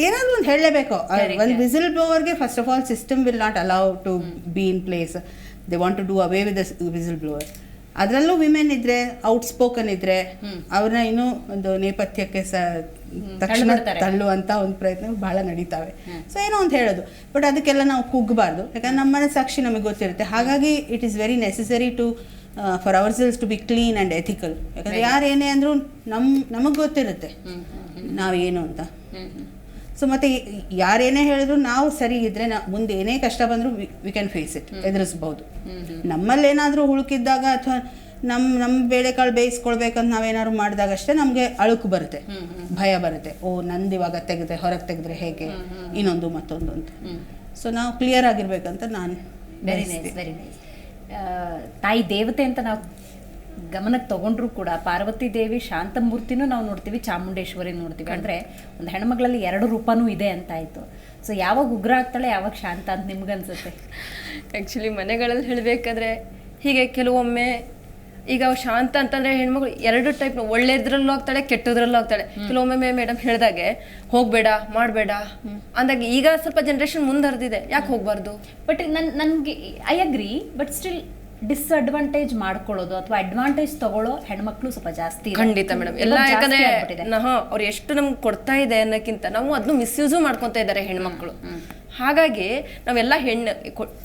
ಏನಾದರೂ ಒಂದು ಹೇಳಲೇಬೇಕು. ಒಂದು ವಿಸಿಲ್ ಬ್ಲೋವರ್ಗೆ first of all system will not allow to be in place. They want to do away with the whistle blower. ಅದರಲ್ಲೂ women ಇದ್ದರೆ, outspoken ಇದ್ದರೆ ಅವ್ರನ್ನ ಇನ್ನೂ ಒಂದು ನೇಪಥ್ಯಕ್ಕೆ ತಕ್ಷಣ ತಳ್ಳುವಂಥ ಒಂದು ಪ್ರಯತ್ನ ಭಾಳ ನಡೀತಾವೆ. ಸೊ ಏನೋ ಅಂತ ಹೇಳೋದು, ಬಟ್ ಅದಕ್ಕೆಲ್ಲ ನಾವು ಕುಗ್ಗಬಾರ್ದು. ಯಾಕಂದ್ರೆ ನಮ್ಮ ಮನಸ್ಸಾಕ್ಷಿ ನಮಗೆ ಗೊತ್ತಿರುತ್ತೆ. ಹಾಗಾಗಿ it is very necessary to for ourselves to be clean and ethical. ಯಾಕಂದರೆ ಯಾರು ಏನೇ ಅಂದರೂ ನಮಗೆ ಗೊತ್ತಿರುತ್ತೆ ನಾವೇನು ಅಂತ. ಸೊ ಮತ್ತು ಯಾರೇನೇ ಹೇಳಿದ್ರು ನಾವು ಸರಿ ಇದ್ದರೆ ಮುಂದೆ ಏನೇ ಕಷ್ಟ ಬಂದರೂ ವಿ ಕ್ಯಾನ್ ಫೇಸ್ ಇಟ್, ಎದುರಿಸ್ಬೋದು. ನಮ್ಮಲ್ಲೇನಾದರೂ ಹುಳುಕಿದ್ದಾಗ ಅಥವಾ ನಮ್ಮ ಬೇಳೆಕಾಳು ಬೇಯಿಸ್ಕೊಳ್ಬೇಕಂತ ನಾವೇನಾದ್ರು ಮಾಡಿದಾಗ ಅಷ್ಟೇ ನಮಗೆ ಅಳುಕು ಬರುತ್ತೆ, ಭಯ ಬರುತ್ತೆ. ಓ ನಂದು ಇವಾಗ ತೆಗೆದ್ರೆ ಹೊರಗೆ ತೆಗೆದ್ರೆ ಹೇಗೆ, ಇನ್ನೊಂದು ಮತ್ತೊಂದು ಅಂತ. ಸೊ ನಾವು ಕ್ಲಿಯರ್ ಆಗಿರ್ಬೇಕಂತ ನಾನು. Very nice, very nice. ತಾಯಿ ದೇವತೆ ಅಂತ ನಾವು ಗಮನಕ್ಕೆ ತಗೊಂಡ್ರು ಕೂಡ ಪಾರ್ವತಿ ದೇವಿ ಶಾಂತಮೂರ್ತಿನೂ ನಾವು ನೋಡ್ತೀವಿ, ಚಾಮುಂಡೇಶ್ವರಿ ನೋಡ್ತೀವಿ. ಅಂದರೆ ಒಂದು ಹೆಣ್ಮಗಳಲ್ಲಿ 2 ರೂಪನೂ ಇದೆ ಅಂತ ಆಯಿತು. ಸೊ ಯಾವಾಗ ಉಗ್ರ ಆಗ್ತಾಳೆ, ಯಾವಾಗ ಶಾಂತ ಅಂತ ನಿಮ್ಗನ್ಸುತ್ತೆ? ಆ್ಯಕ್ಚುಲಿ ಮನೆಗಳಲ್ಲಿ ಹೇಳಬೇಕಾದ್ರೆ ಹೀಗೆ ಕೆಲವೊಮ್ಮೆ ಈಗ ಶಾಂತ ಅಂತಂದರೆ ಹೆಣ್ಮಕ್ಳು 2 ಟೈಪ್, ಒಳ್ಳೆದ್ರಲ್ಲೂ ಆಗ್ತಾಳೆ, ಕೆಟ್ಟದ್ರಲ್ಲೂ ಆಗ್ತಾಳೆ. ಕೆಲವೊಮ್ಮೆ ಮೇಡಮ್ ಹೇಳಿದಾಗೆ ಹೋಗಬೇಡ ಮಾಡಬೇಡ ಅಂದಾಗ ಈಗ ಸ್ವಲ್ಪ ಜನ್ರೇಷನ್ ಮುಂದುವರೆದಿದೆ, ಯಾಕೆ ಹೋಗಬಾರ್ದು? ಬಟ್ ನನಗೆ I agree, but still disadvantage ಮಾಡ್ಕೊಳ್ಳೋದು ಅಥವಾ ಅಡ್ವಾಂಟೇಜ್ ತಗೊಳ್ಳೋ ಹೆಣ್ಮಕ್ಳು ಸ್ವಲ್ಪ ಜಾಸ್ತಿ. ಖಂಡಿತ ಮೇಡಮ್, ಎಲ್ಲ ಯಾಕಂದ್ರೆ ಅವ್ರು ಎಷ್ಟು ನಮ್ಗೆ ಕೊಡ್ತಾ ಇದೆ ಅನ್ನೋಕ್ಕಿಂತ ನಾವು ಅದನ್ನು ಮಿಸ್ಯೂಸು ಮಾಡ್ಕೊತಾ ಇದ್ದಾರೆ ಹೆಣ್ಮಕ್ಳು. ಹಾಗಾಗಿ ನಾವೆಲ್ಲ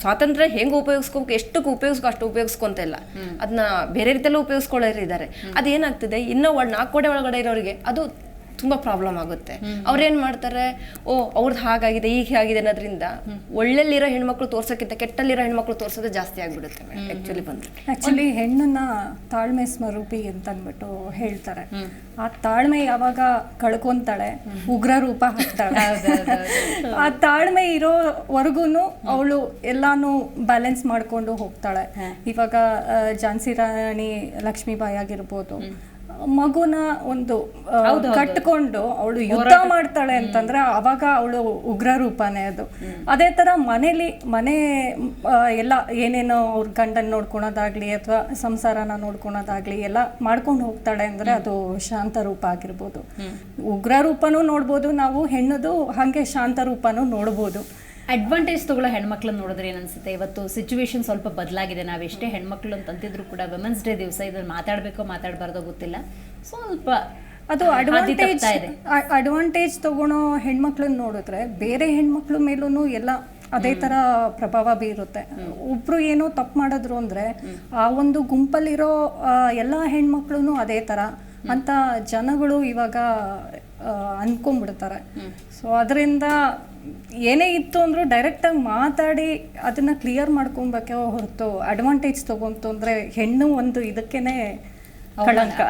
ಸ್ವಾತಂತ್ರ್ಯ ಹೆಂಗೆ ಉಪಯೋಗಿಸ್ಕೋಬೇಕು, ಎಷ್ಟಕ್ಕೆ ಉಪಯೋಗಿಸ್ಕೊ ಅಷ್ಟು ಉಪಯೋಗಿಸ್ಕೊಂತ ಇಲ್ಲ, ಅದನ್ನ ಬೇರೆ ರೀತಿಯಲ್ಲೂ ಉಪಯೋಗಿಸ್ಕೊಳ್ಳೋರು ಇದ್ದಾರೆ. ಅದೇನಾಗ್ತಿದೆ, ಇನ್ನೂ 4 ಗೋಡೆ ಒಳಗಡೆ ಇರೋರಿಗೆ ಅದು ತುಂಬ ಪ್ರಾಬ್ಲಮ್ ಆಗುತ್ತೆ. ಅವ್ರೇನು ಮಾಡ್ತಾರೆ, ಓ ಅವ್ರದ್ದು ಹಾಗಾಗಿದೆ ಈಗ ಆಗಿದೆ ಅನ್ನೋದ್ರಿಂದ ಒಳ್ಳೆಲ್ಲಿರೋ ಹೆಣ್ಮಕ್ಳು ತೋರ್ಸೋಕ್ಕಿಂತ ಕೆಟ್ಟಲ್ಲಿರೋ ಹೆಣ್ಮಕ್ಳು ತೋರ್ಸೋದು ಜಾಸ್ತಿ ಆಗಿಬಿಡುತ್ತೆ. ಆ್ಯಕ್ಚುಲಿ ಹೆಣ್ಣನ್ನ ತಾಳ್ಮೆ ಸ್ವರೂಪಿ ಅಂತ ಅಂದ್ಬಿಟ್ಟು ಹೇಳ್ತಾರೆ. ಆ ತಾಳ್ಮೆ ಯಾವಾಗ ಕಳ್ಕೊಂತಾಳೆ, ಉಗ್ರ ರೂಪ ಹಾಕ್ತಾಳೆ. ಆ ತಾಳ್ಮೆ ಇರೋವರೆಗೂ ಅವಳು ಎಲ್ಲಾನು ಬ್ಯಾಲೆನ್ಸ್ ಮಾಡ್ಕೊಂಡು ಹೋಗ್ತಾಳೆ. ಇವಾಗ ಝಾನ್ಸಿ ರಾಣಿ ಲಕ್ಷ್ಮೀಬಾಯಿ ಆಗಿರ್ಬೋದು, ಮಗುನ ಒಂದು ಕಟ್ಕೊಂಡು ಅವಳು ಯುದ್ಧ ಮಾಡ್ತಾಳೆ ಅಂತಂದ್ರೆ ಅವಾಗ ಅವಳು ಉಗ್ರ ರೂಪನೇ ಅದು. ಅದೇ ತರ ಮನೆ ಎಲ್ಲ ಏನೇನೋ ಅವ್ರ ಗಂಡನ್ ನೋಡ್ಕೊಳೋದಾಗ್ಲಿ ಅಥವಾ ಸಂಸಾರನ ನೋಡ್ಕೊಳೋದಾಗ್ಲಿ ಎಲ್ಲ ಮಾಡ್ಕೊಂಡು ಹೋಗ್ತಾಳೆ ಅಂದ್ರೆ ಅದು ಶಾಂತ ರೂಪ ಆಗಿರ್ಬೋದು. ಉಗ್ರ ರೂಪನೂ ನೋಡ್ಬೋದು ನಾವು, ಹೆಣ್ಣದು ಹಾಗೆ ಶಾಂತ ರೂಪನೂ ನೋಡ್ಬೋದು. ಅಡ್ವಾಂಟೇಜ್ ತಗೊಳ್ಳೋ ಹೆಣ್ಮಕ್ಳನ್ನ ನೋಡಿದ್ರೆ ಏನನ್ಸುತ್ತೆ? ಇವತ್ತು ಸಿಚುವೇಶನ್ ಸ್ವಲ್ಪ ಬದಲಾಗಿದೆ. ನಾವೆಷ್ಟೇ ಹೆಣ್ಮಕ್ಳು ಅಂತಂತಿದ್ರು ಕೂಡ ವುಮೆನ್ಸ್ ಡೇ ದಿವಸ ಇದನ್ನು ಮಾತಾಡಬೇಕೋ ಮಾತಾಡಬಾರ್ದೋ ಗೊತ್ತಿಲ್ಲ, ಸ್ವಲ್ಪ ಅದು ಅಡ್ವಾಂಟೇಜ್ ತಗೊಳೋ ಹೆಣ್ಮಕ್ಳನ್ನ ನೋಡಿದ್ರೆ ಬೇರೆ ಹೆಣ್ಮಕ್ಳ ಮೇಲೂ ಎಲ್ಲ ಅದೇ ಥರ ಪ್ರಭಾವ ಬೀರುತ್ತೆ. ಒಬ್ರು ಏನೋ ತಪ್ಪು ಮಾಡಿದ್ರು ಅಂದರೆ ಆ ಒಂದು ಗುಂಪಲ್ಲಿರೋ ಎಲ್ಲ ಹೆಣ್ಮಕ್ಳು ಅದೇ ಥರ ಅಂತ ಜನಗಳು ಇವಾಗ ಅನ್ಕೊಂಡ್ಬಿಡ್ತಾರೆ. ಸೊ ಅದರಿಂದ ಏನೇ ಇತ್ತು ಅಂದರೂ ಡೈರೆಕ್ಟಾಗಿ ಮಾತಾಡಿ ಅದನ್ನು ಕ್ಲಿಯರ್ ಮಾಡ್ಕೊಬೇಕೆ ಹೊರತು ಅಡ್ವಾಂಟೇಜ್ ತಗೊಂತು ಅಂದರೆ ಹೆಣ್ಣು ಒಂದು ಇದಕ್ಕೇನೆ ಕಳಂಕ.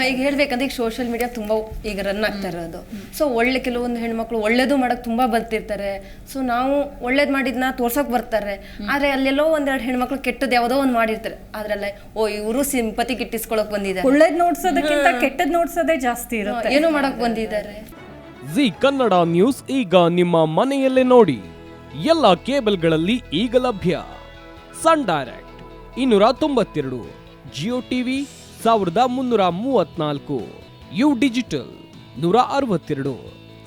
ಈಗ ಹೇಳ್ಬೇಕಂದ್ರೆ ಈಗ ಸೋಷಿಯಲ್ ಮೀಡಿಯಾ ತುಂಬ ಈಗ ರನ್ ಆಗ್ತಾ ಇರೋದು. ಸೊ ಕೆಲವೊಂದು ಹೆಣ್ಮಕ್ಳು ಒಳ್ಳೇದು ಮಾಡೋಕೆ ತುಂಬ ಬರ್ತಿರ್ತಾರೆ. ಸೊ ನಾವು ಒಳ್ಳೇದು ಮಾಡಿದ್ನ ತೋರ್ಸೋಕೆ ಬರ್ತಾರೆ, ಆದರೆ ಅಲ್ಲೆಲ್ಲೋ 1-2 ಹೆಣ್ಮಕ್ಳು ಕೆಟ್ಟದ್ದು ಯಾವುದೋ ಒಂದು ಮಾಡಿರ್ತಾರೆ. ಅದ್ರಲ್ಲೇ ಓ ಇವರು ಸಿಂಪತಿ ಗಿಟ್ಟಿಸ್ಕೊಳಕ್ ಬಂದಿದ್ದಾರೆ, ಒಳ್ಳೇದು ನೋಡ್ಸೋದಕ್ಕಿಂತ ಕೆಟ್ಟದ್ದು ನೋಡ್ಸೋದೇ ಜಾಸ್ತಿ ಇರುತ್ತೆ, ಏನೋ ಮಾಡಕ್ ಬಂದಿದ್ದಾರೆ. ಜಿ ಕನ್ನಡ ನ್ಯೂಸ್ ಈಗ ನಿಮ್ಮ ಮನೆಯಲ್ಲೇ ನೋಡಿ. ಎಲ್ಲ ಕೇಬಲ್ಗಳಲ್ಲಿ ಈಗ ಲಭ್ಯ. Sun Direct 292, Jio TV 1334, U digital 162,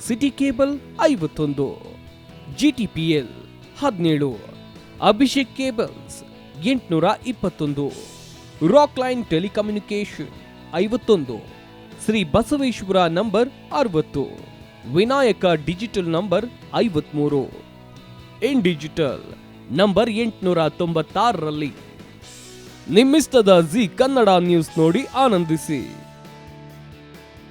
City cable 51, GTPL 17, Abhishek cables 821, Rock Line telecommunication 51, Shri Basaveshwara number 60, Vinayaka digital number 53, in digital number 896ರಲ್ಲಿ. ನಿಮ್ಮಿಸ್ತದ ಜಿ ಕನ್ನಡ ನ್ಯೂಸ್ ನೋಡಿ ಆನಂದಿಸಿ.